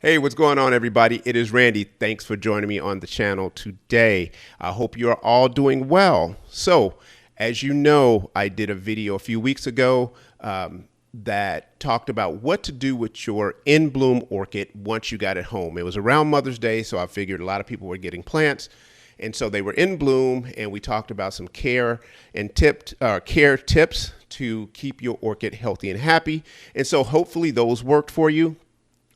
Hey, what's going on, everybody? It is Randy. Thanks for joining me on the channel today. I hope you are all doing well. So, as you know, I did a video a few weeks ago that talked about what to do with your in-bloom orchid once you got it home. It was around Mother's Day, so I figured a lot of people were getting plants. And so they were in bloom, and we talked about some care tips to keep your orchid healthy and happy. And so hopefully those worked for you.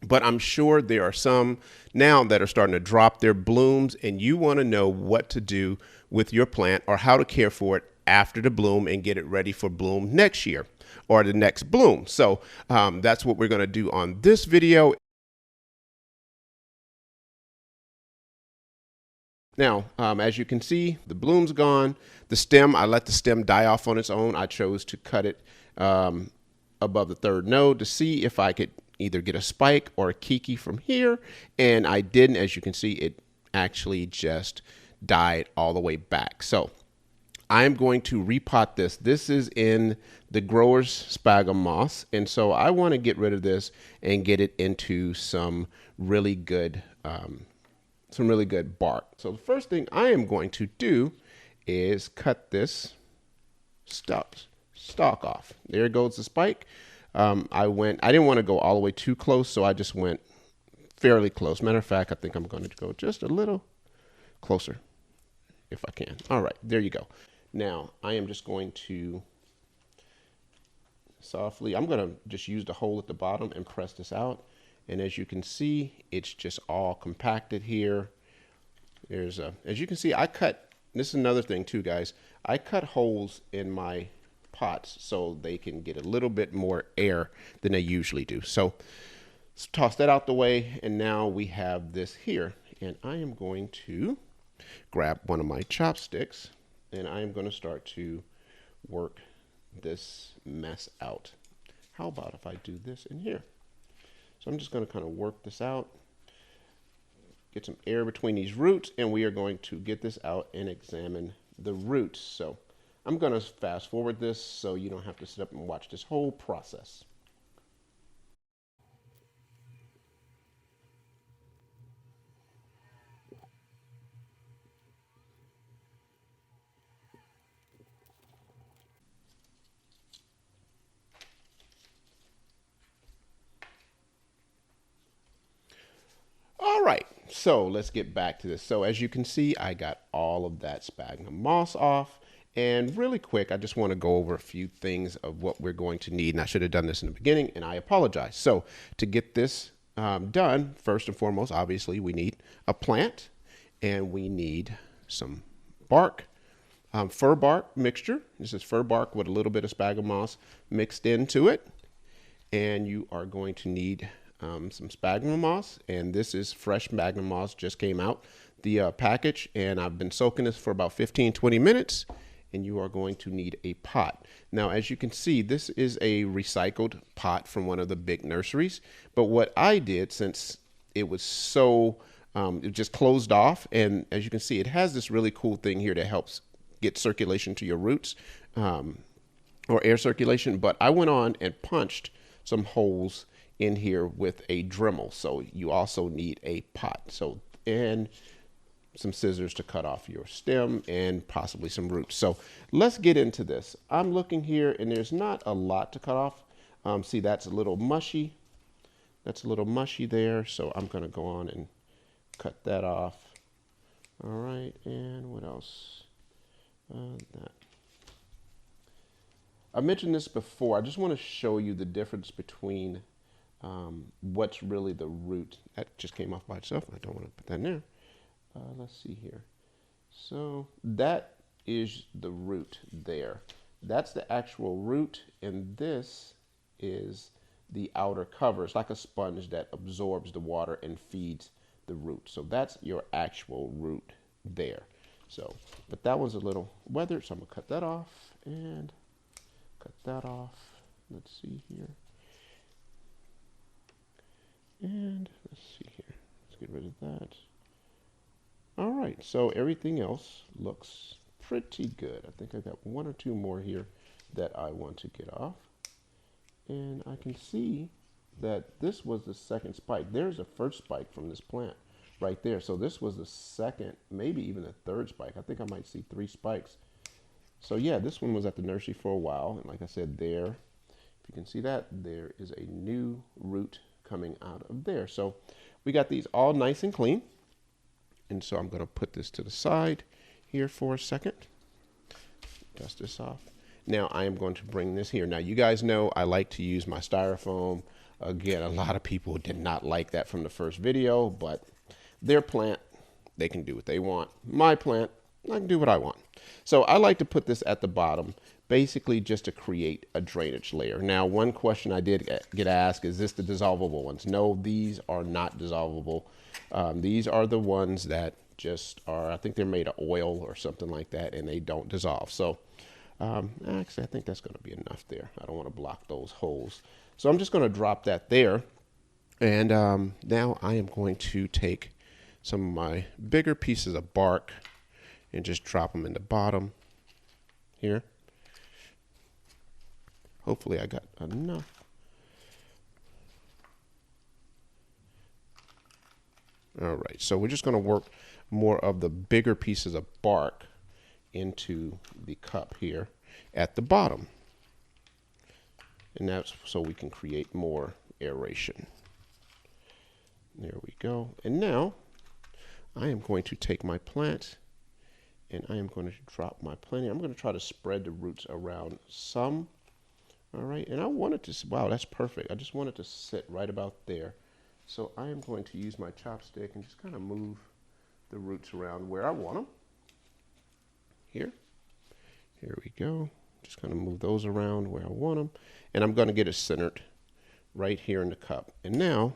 But I'm sure there are some now that are starting to drop their blooms, and you want to know what to do with your plant or how to care for it after the bloom and get it ready for bloom next year or the next bloom. So that's what we're going to do on this video. Now, as you can see, the bloom's gone. The stem, I let the stem die off on its own. I chose to cut it above the third node to see if I could either get a spike or a kiki from here. And I didn't. As you can see, it actually just died all the way back. So I'm going to repot this. This is in the grower's sphagnum moss. And so I want to get rid of this and get it into some really good bark. So the first thing I am going to do is cut this stalk off. There goes the spike. I didn't want to go all the way too close, so I just went fairly close. Matter of fact, I think I'm going to go just a little closer if I can. All right, there you go. Now I am just going to softly, I'm going to just use the hole at the bottom and press this out. And as you can see, it's just all compacted here. As you can see, this is another thing too, guys. I cut holes in my pots so they can get a little bit more air than they usually do. So let's toss that out the way. And now we have this here. And I am going to grab one of my chopsticks and I am going to start to work this mess out. How about if I do this in here? So I'm just going to kind of work this out, get some air between these roots, and we are going to get this out and examine the roots. So I'm going to fast forward this so you don't have to sit up and watch this whole process. All right, so let's get back to this. So as you can see, I got all of that sphagnum moss off. And really quick, I just want to go over a few things of what we're going to need. And I should have done this in the beginning, and I apologize. So to get this done, first and foremost, obviously, we need a plant, and we need some bark, fir bark mixture. This is fir bark with a little bit of sphagnum moss mixed into it. And you are going to need some sphagnum moss, and this is fresh sphagnum moss, just came out the package, and I've been soaking this for about 15-20 minutes. And you are going to need a pot. Now, as you can see, this is a recycled pot from one of the big nurseries. But what I did, since it was so, it just closed off, and as you can see, it has this really cool thing here that helps get circulation to your roots, or air circulation. But I went on and punched some holes in here with a Dremel. So you also need a pot. So, and some scissors to cut off your stem and possibly some roots. So let's get into this. I'm looking here and there's not a lot to cut off. See, that's a little mushy. That's a little mushy there. So I'm going to go on and cut that off. All right. And what else? That. I mentioned this before. I just want to show you the difference between what's really the root. That just came off by itself. I don't want to put that in there. Let's see here. So that is the root there. That's the actual root, and this is the outer cover. It's like a sponge that absorbs the water and feeds the root. So that's your actual root there. So, but that one's a little weathered, so I'm gonna cut that off and cut that off. Let's see here. And let's see here. Let's get rid of that. All right, so everything else looks pretty good. I think I got one or two more here that I want to get off. And I can see that this was the second spike. There's the first spike from this plant right there. So this was the second, maybe even the third spike. I think I might see 3 spikes. So yeah, this one was at the nursery for a while. And like I said, there, if you can see that, there is a new root coming out of there. So we got these all nice and clean. And so I'm going to put this to the side here for a second. Dust this off. Now I am going to bring this here. Now you guys know I like to use my styrofoam. Again, a lot of people did not like that from the first video, but their plant, they can do what they want. My plant, I can do what I want. So I like to put this at the bottom, basically just to create a drainage layer. Now, one question I did get asked, is this the dissolvable ones? No, these are not dissolvable. These are the ones that just are, I think they're made of oil or something like that, and they don't dissolve. So actually, I think that's going to be enough there. I don't want to block those holes. So I'm just going to drop that there. And now I am going to take some of my bigger pieces of bark and just drop them in the bottom here. Hopefully I got enough. All right, so we're just going to work more of the bigger pieces of bark into the cup here at the bottom. And that's so we can create more aeration. There we go. And now I am going to take my plant and I am going to drop my plant. I'm going to try to spread the roots around some. All right, and I want it to, wow, that's perfect. I just want it to sit right about there. So I am going to use my chopstick and just kind of move the roots around where I want them. Here we go. Just kind of move those around where I want them. And I'm going to get it centered right here in the cup. And now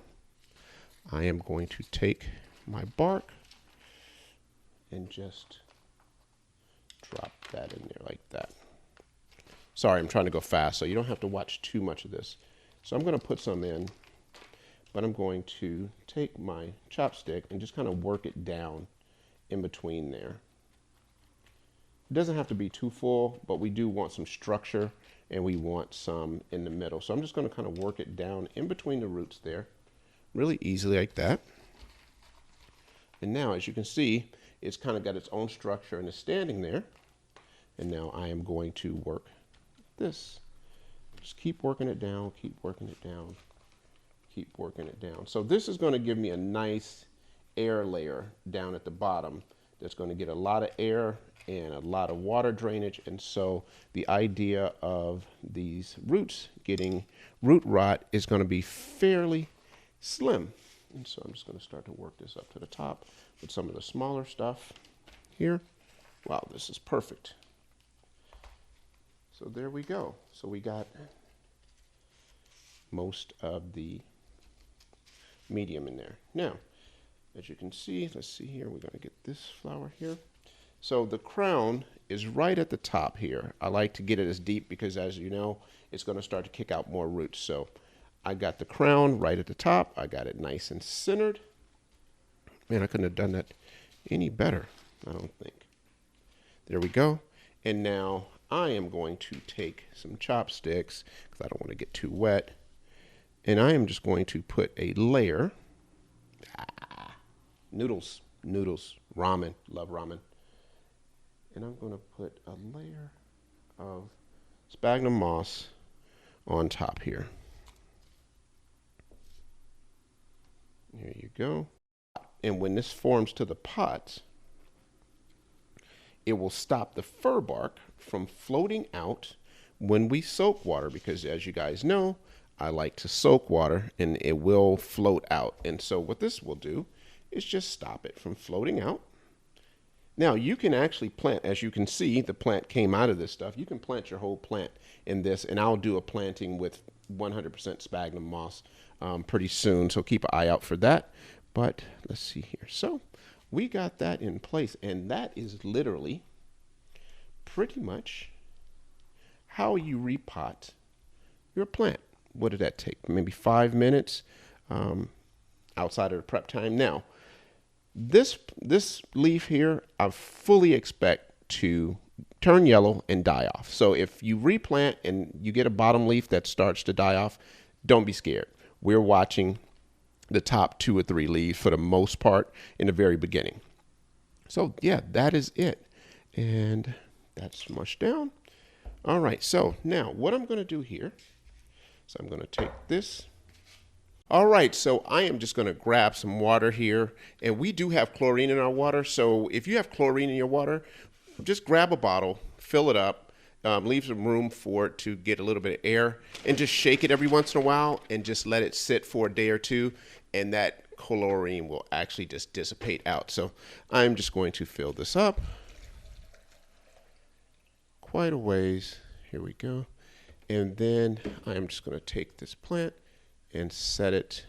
I am going to take my bark and just drop that in there like that. Sorry, I'm trying to go fast, so you don't have to watch too much of this. So I'm going to put some in, but I'm going to take my chopstick and just kind of work it down in between there. It doesn't have to be too full, but we do want some structure and we want some in the middle. So I'm just going to kind of work it down in between the roots there, really easily like that. And now, as you can see, it's kind of got its own structure and it's standing there. And now I am going to work this. Just keep working it down, keep working it down, keep working it down. So this is going to give me a nice air layer down at the bottom that's going to get a lot of air and a lot of water drainage. And so the idea of these roots getting root rot is going to be fairly slim. And so I'm just going to start to work this up to the top with some of the smaller stuff here. Wow, this is perfect. So there we go. So we got most of the medium in there. Now, as you can see, let's see here, we're going to get this flower here. So the crown is right at the top here. I like to get it as deep because, as you know, it's going to start to kick out more roots. So I got the crown right at the top. I got it nice and centered. Man, I couldn't have done that any better, I don't think. There we go. And now I am going to take some chopsticks because I don't want to get too wet. And I am just going to put a layer. Noodles, ramen, love ramen. And I'm going to put a layer of sphagnum moss on top here. There you go. And when this forms to the pot, it will stop the fir bark from floating out when we soak water, because as you guys know, I like to soak water and it will float out. And so what this will do is just stop it from floating out. Now you can actually plant, as you can see, the plant came out of this stuff. You can plant your whole plant in this, and I'll do a planting with 100% sphagnum moss pretty soon. So keep an eye out for that. But let's see here. So we got that in place, and that is literally pretty much how you repot your plant. What did that take? Maybe 5 minutes outside of the prep time. Now, this leaf here, I fully expect to turn yellow and die off. So if you replant and you get a bottom leaf that starts to die off, don't be scared. we're watching the top 2 or 3 leaves for the most part in the very beginning. So yeah, that is it. And that's smushed down. All right, so now what I'm going to do here, so I'm going to take this. All right, so I am just going to grab some water here, and we do have chlorine in our water. So if you have chlorine in your water, just grab a bottle, fill it up, leave some room for it to get a little bit of air, and just shake it every once in a while and just let it sit for a day or two, and that chlorine will actually just dissipate out. So I'm just going to fill this up quite a ways. Here we go. And then I'm just going to take this plant and set it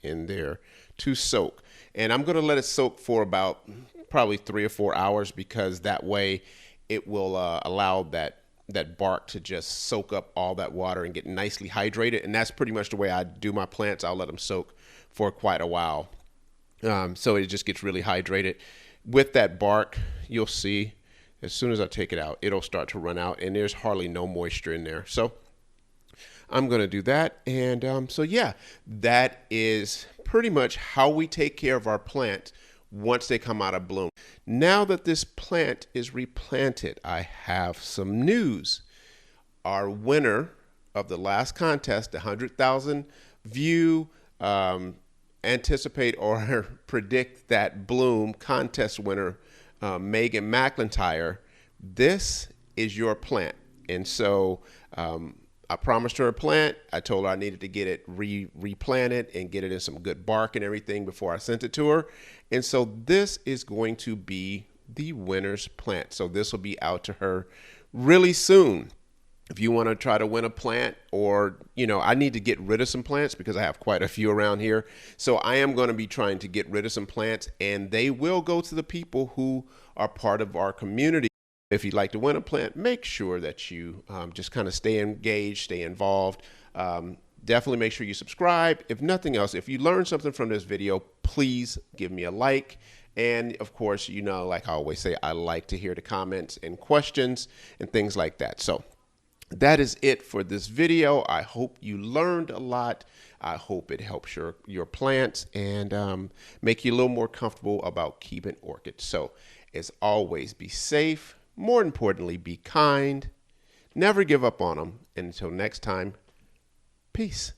in there to soak. And I'm going to let it soak for about probably 3 or 4 hours, because that way it will allow that bark to just soak up all that water and get nicely hydrated. And that's pretty much the way I do my plants. I'll let them soak for quite a while. So it just gets really hydrated. With that bark, you'll see as soon as I take it out, it'll start to run out, and there's hardly no moisture in there. So I'm going to do that. And so yeah, that is pretty much how we take care of our plant once they come out of bloom. Now that this plant is replanted, I have some news. Our winner of the last contest, the 100,000 view anticipate or predict that bloom contest winner, Megan McIntyre, this is your plant. And so I promised her a plant. I told her I needed to get it replanted and get it in some good bark and everything before I sent it to her. And so this is going to be the winner's plant. So this will be out to her really soon. If you want to try to win a plant, or, you know, I need to get rid of some plants because I have quite a few around here. So I am going to be trying to get rid of some plants, and they will go to the people who are part of our community. If you'd like to win a plant, make sure that you just kind of stay engaged, stay involved. Definitely make sure you subscribe. If nothing else, if you learned something from this video, please give me a like. And of course, you know, like I always say, I like to hear the comments and questions and things like that. So that is it for this video. I hope you learned a lot. I hope it helps your plants and make you a little more comfortable about keeping orchids. So as always, be safe. More importantly, be kind. Never give up on them. And until next time, peace.